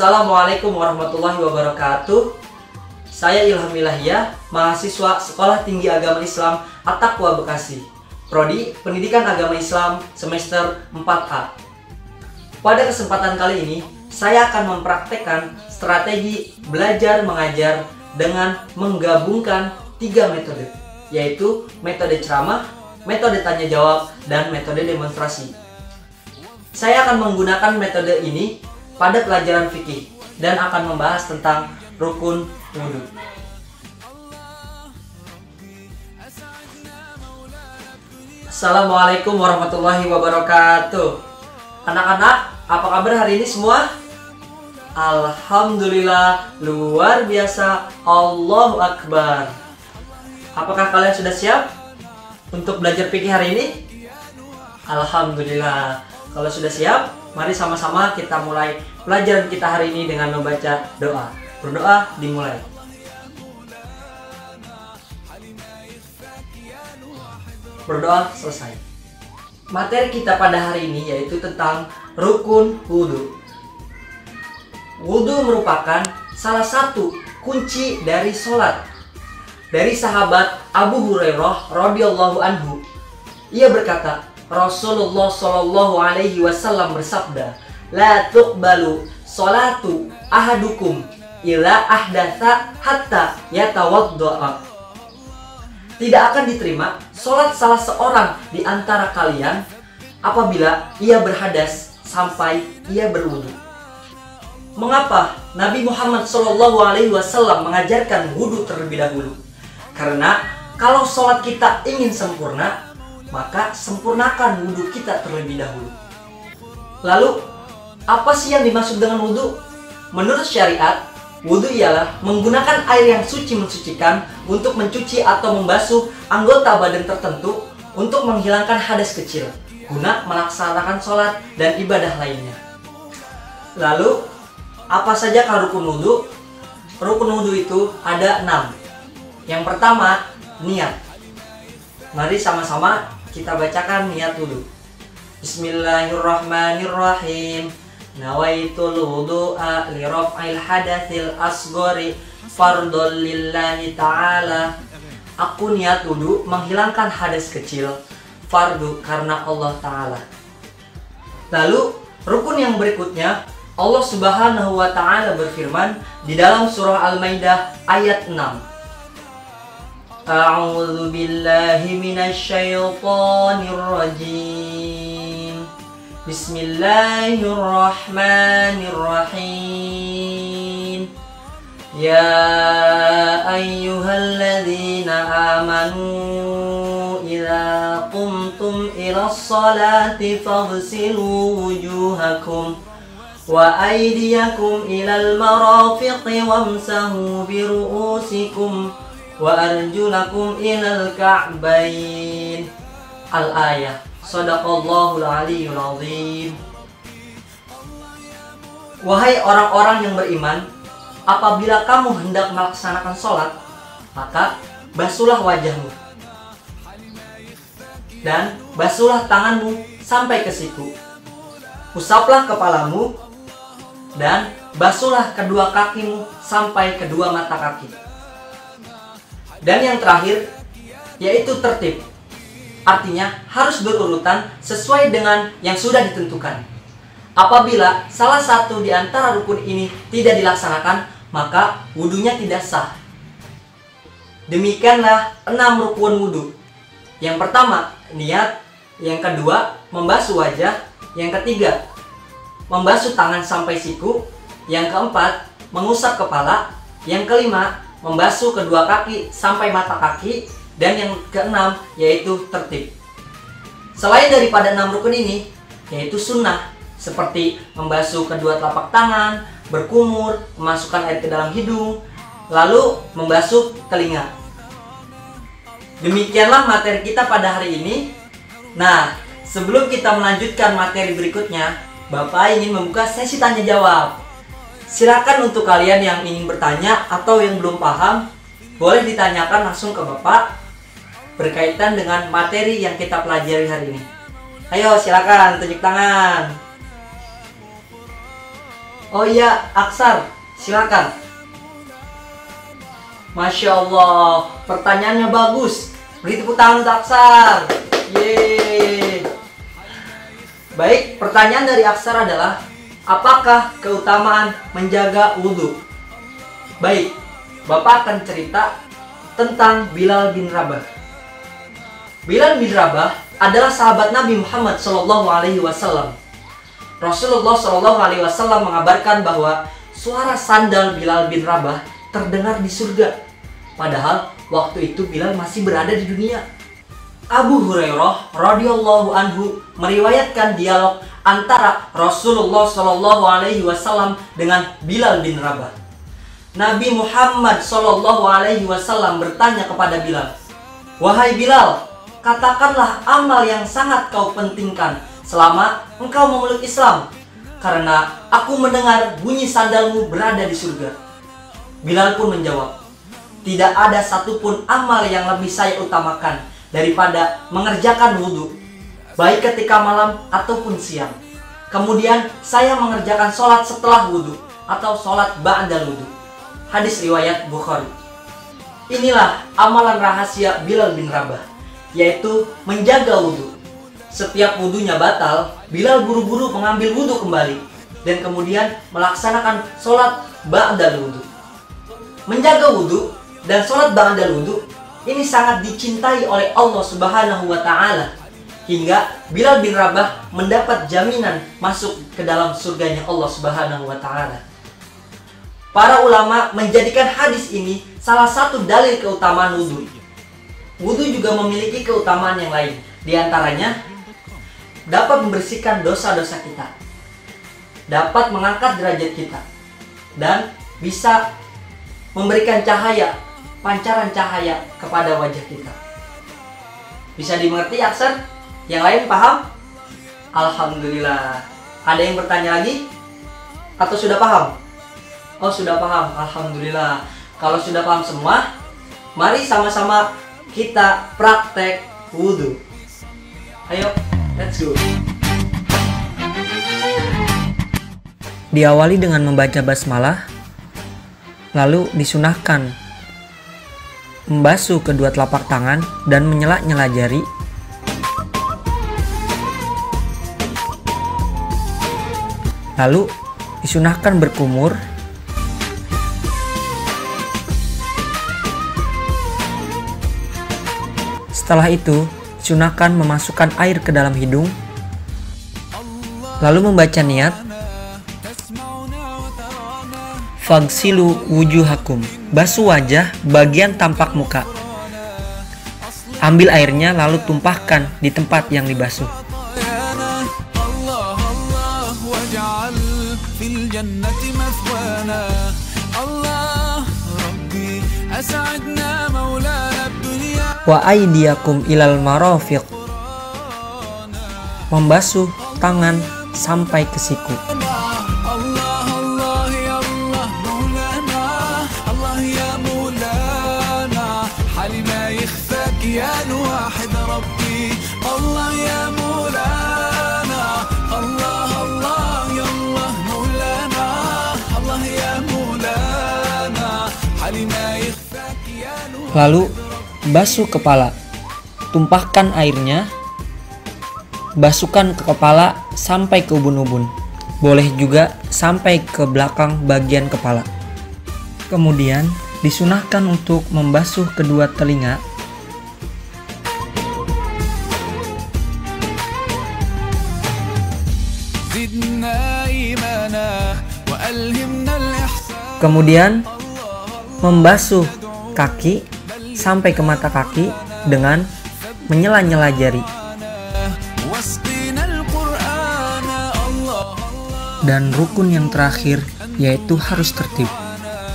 Assalamualaikum warahmatullahi wabarakatuh. Saya Ilham Ilahiyah, mahasiswa Sekolah Tinggi Agama Islam At-Taqwa Bekasi, Prodi Pendidikan Agama Islam semester 4A. Pada kesempatan kali ini, saya akan mempraktekkan strategi belajar mengajar dengan menggabungkan 3 metode, yaitu metode ceramah, metode tanya jawab, dan metode demonstrasi. Saya akan menggunakan metode ini pada pelajaran fikih dan akan membahas tentang rukun wudhu. Assalamualaikum warahmatullahi wabarakatuh. Anak-anak, apa kabar hari ini semua? Alhamdulillah, luar biasa. Allahu Akbar. Apakah kalian sudah siap untuk belajar fikih hari ini? Alhamdulillah. Kalau sudah siap, mari sama-sama kita mulai pelajaran kita hari ini dengan membaca doa. Berdoa dimulai. Berdoa selesai. Materi kita pada hari ini yaitu tentang rukun wudhu. Wudhu merupakan salah satu kunci dari sholat. Dari sahabat Abu Hurairah radhiyallahu anhu, ia berkata, Rasulullah Shallallahu Alaihi Wasallam bersabda, la tuqbalu sholatu ahadukum ila ahdatha hatta yatawaddo'a. Tidak akan diterima sholat salah seorang di antara kalian apabila ia berhadas sampai ia berwudu. Mengapa Nabi Muhammad Shallallahu Alaihi Wasallam mengajarkan wudu terlebih dahulu? Karena kalau sholat kita ingin sempurna, maka sempurnakan wudhu kita terlebih dahulu. Lalu, apa sih yang dimaksud dengan wudhu? Menurut syariat, wudhu ialah menggunakan air yang suci mensucikan untuk mencuci atau membasuh anggota badan tertentu untuk menghilangkan hadas kecil, guna melaksanakan sholat dan ibadah lainnya. Lalu, apa saja rukun wudhu? Rukun wudhu itu ada 6. Yang pertama, niat. Mari sama-sama kita bacakan niat wudhu. Bismillahirrahmanirrahim. Nawaitul wudu'a li raf'il hadatsil asghari fardhon lillahi ta'ala. Aku niat wudhu menghilangkan hadas kecil, fardu karena Allah Ta'ala. Lalu rukun yang berikutnya, Allah Subhanahu wa Ta'ala berfirman di dalam surah Al-Maidah ayat 6. A'udzu billahi minasy syaithanir rajim. Bismillahirrahmanirrahim. Ya ayyuhalladzina amanu idza qumtum ilas salati faghsilu wujuhakum wa aydiyakum ilal marafiqi wamsahu bi ru'usikum wa arjulakum ilal ka'bain. Al-ayah. Shadaqallahul aliyyul azim. Wahai orang-orang yang beriman, apabila kamu hendak melaksanakan sholat, maka basuhlah wajahmu dan basuhlah tanganmu sampai ke siku. Usaplah kepalamu dan basuhlah kedua kakimu sampai kedua mata kaki. Dan yang terakhir, yaitu tertib. Artinya harus berurutan sesuai dengan yang sudah ditentukan. Apabila salah satu di antara rukun ini tidak dilaksanakan, maka wudhunya tidak sah. Demikianlah 6 rukun wudhu. Yang pertama, niat. Yang kedua, membasuh wajah. Yang ketiga, membasuh tangan sampai siku. Yang keempat, mengusap kepala. Yang kelima, membasuh kedua kaki sampai mata kaki. Dan yang keenam yaitu tertib. Selain daripada 6 rukun ini, yaitu sunnah, seperti membasuh kedua telapak tangan, berkumur, memasukkan air ke dalam hidung, lalu membasuh telinga. Demikianlah materi kita pada hari ini. Nah, sebelum kita melanjutkan materi berikutnya, Bapak ingin membuka sesi tanya jawab. Silakan untuk kalian yang ingin bertanya atau yang belum paham, boleh ditanyakan langsung ke Bapak berkaitan dengan materi yang kita pelajari hari ini. Ayo silakan tunjuk tangan. Oh iya, Aksar, silakan. Masya Allah, pertanyaannya bagus. Beri tepuk tangan untuk Aksar. Yeay. Baik, pertanyaan dari Aksar adalah, apakah keutamaan menjaga wudhu? Baik, Bapak akan cerita tentang Bilal bin Rabah. Bilal bin Rabah adalah sahabat Nabi Muhammad SAW. Rasulullah SAW mengabarkan bahwa suara sandal Bilal bin Rabah terdengar di surga. Padahal waktu itu Bilal masih berada di dunia. Abu Hurairah radhiyallahu anhu meriwayatkan dialog antara Rasulullah SAW dengan Bilal bin Rabah. Nabi Muhammad SAW bertanya kepada Bilal, "Wahai Bilal, katakanlah amal yang sangat kau pentingkan selama engkau memeluk Islam, karena aku mendengar bunyi sandalmu berada di surga." Bilal pun menjawab, "Tidak ada satupun amal yang lebih saya utamakan daripada mengerjakan wudhu, baik ketika malam ataupun siang. Kemudian saya mengerjakan sholat setelah wudhu atau sholat ba'dal wudhu." Hadis riwayat Bukhari. Inilah amalan rahasia Bilal bin Rabah, yaitu menjaga wudhu. Setiap wudhunya batal, Bilal buru-buru mengambil wudhu kembali dan kemudian melaksanakan sholat ba'dal wudhu. Menjaga wudhu dan sholat ba'dal wudhu ini sangat dicintai oleh Allah Subhanahu wa Ta'ala, hingga Bilal bin Rabah mendapat jaminan masuk ke dalam surganya Allah Subhanahu wa Ta'ala. Para ulama menjadikan hadis ini salah satu dalil keutamaan wudhu. Wudhu juga memiliki keutamaan yang lain. Di antaranya, dapat membersihkan dosa-dosa kita, dapat mengangkat derajat kita, dan bisa memberikan cahaya, pancaran cahaya kepada wajah kita. Bisa dimengerti, Aksar? Yang lain paham? Alhamdulillah. Ada yang bertanya lagi? Atau sudah paham? Oh, sudah paham. Alhamdulillah. Kalau sudah paham semua, mari sama-sama kita praktek wudhu. Ayo, let's go. Diawali dengan membaca basmalah, lalu disunahkan membasuh kedua telapak tangan dan menyela-nyela jari. Lalu disunahkan berkumur. Setelah itu, disunahkan memasukkan air ke dalam hidung, lalu membaca niat, "Fagsilu wujuhakum", basuh wajah bagian tampak muka. Ambil airnya lalu tumpahkan di tempat yang dibasuh. Wa aydiyakum ilal marafiq, membasuh tangan sampai ke siku. Lalu basuh kepala, tumpahkan airnya, basuhkan ke kepala sampai ke ubun-ubun, boleh juga sampai ke belakang bagian kepala. Kemudian disunahkan untuk membasuh kedua telinga, kemudian membasuh kaki sampai ke mata kaki dengan menyela-nyela jari. Dan rukun yang terakhir yaitu harus tertib,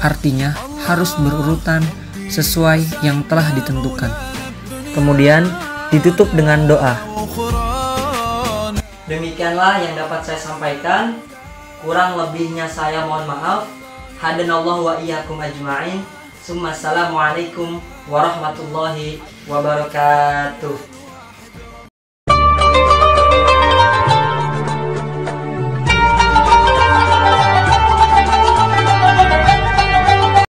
artinya harus berurutan sesuai yang telah ditentukan. Kemudian ditutup dengan doa. Demikianlah yang dapat saya sampaikan. Kurang lebihnya saya mohon maaf. Hadanallahu wa iyyakum ajma'in. Assalamualaikum warahmatullahi wabarakatuh.